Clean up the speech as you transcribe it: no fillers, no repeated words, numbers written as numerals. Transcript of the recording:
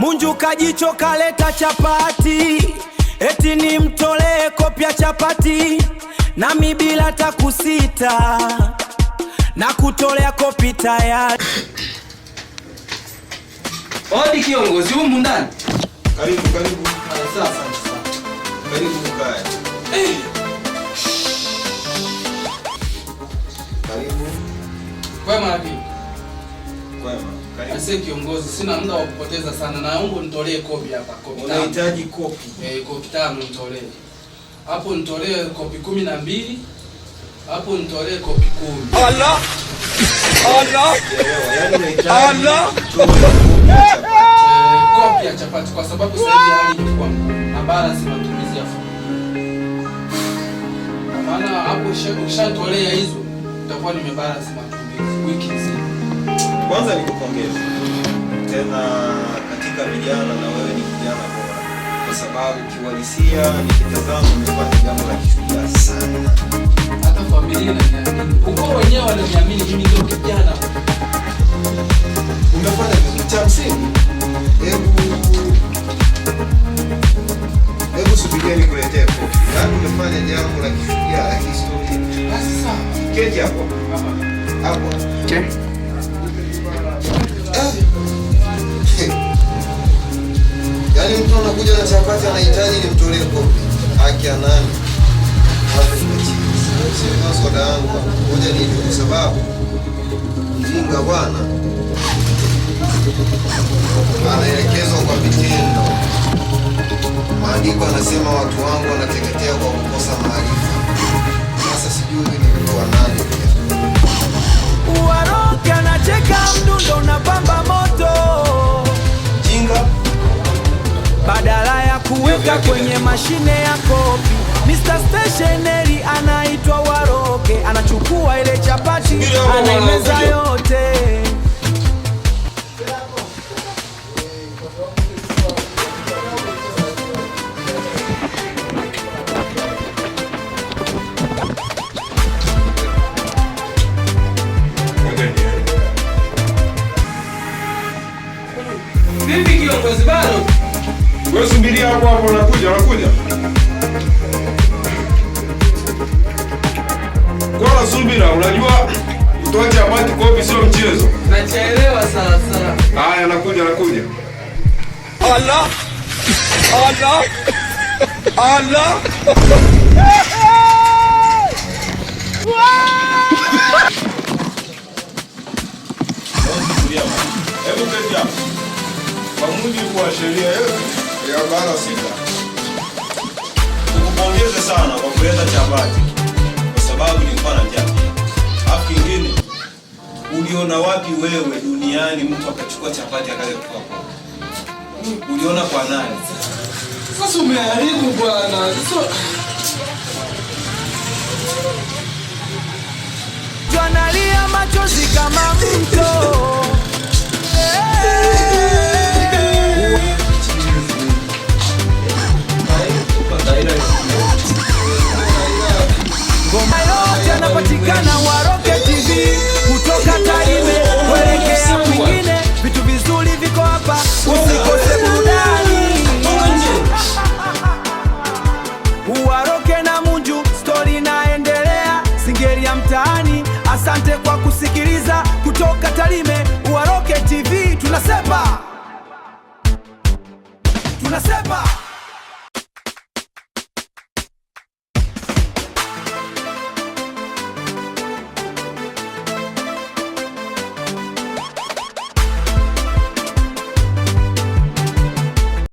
Munju kajicho kaleta chapati, eti ni mtolee kopya chapati, nami bila takusita na kutolea kopi tayari. Odi kiongozi humu ndani. Karibu. Sasa. Karibu mkae. Karibu. Kwema wapi? Kwema. Karibu. Ase kiongozi, sina muda wa kupoteza sana. Naomba nitolee kopi hapa, kopi 5. Unahitaji kopi? Kopi 5 nitolee. Hapo nitolee kopi 12. Hapo nitolee kopi 10. Allah! Yaani unahitaji kopi ya chapati kwa sababu sasa hivi hali ni kwangu. Na balance matumizi ya fuko. Maana hapo ukishatolea hizo utakuwa nimebalance matumizi wiki nzima. Kwanza nikupongeze. Tena katika vijana na wewe ni kijana bora. Kwa sababu kiuhalisia nikitazama umefanya jambo la kishujaa sana. Hata familia inaniamini. Ukoo wenyewe wananiamini mimi ndio kijana. Umefanya kitu cha msingi. Hebu subirieni kuletea kopi. Yaani umefanya jambo la kishujaa la kihistoria. Basi sawa. Keti hapo. Hapo. Okay. Yaani mtu anakuja na chapati anahitaji nimtolee kopi. Haki ya nani? Hapo ni chini. Sio soda yangu. Ngoja ni kwa sababu mjinga bwana anaelekezwa kwa vitendo. Maandiko anasema watu wangu wanateketea kwa kukosa maarifa. Sasa sijui ni mtu wa nani pia. Waroke anacheka mdundo unapamba moto. Jinga Badala ya kuweka kwenye mashine ya kopi, Mr. Stationery anaitwa Waroke, anachukua ile chapati anaimeza yote. Vipi kiongozi bado? wewe subiria hapo nakuja. Kwa subira, unajua kutoa chapati kopi sio mchezo. Nachelewa sasa. Haya nakuja. Allah! Hebu keti hapo. Kwa mujibu wa sheria ya bara 6. Nikupongeze sana kwa kuleta chapati kwa sababu nilikuwa na njaa. Alafu kingine, uliona wapi wewe duniani mtu akachukua chapati akaja kwako? Uliona kwa nani? Sasa umeharibu bwana. Tuanalia machozi kama mto. Ngoma yote yanapatikana Waroke TV. Kutoka Tarime kuelekea kwingine, vitu vizuri viko hapa, usikose burudani. Waroke na Munju, story inaendelea, singeli ya mtaani. Asante kwa kusikiliza. Kutoka Tarime, Waroke TV, tunasema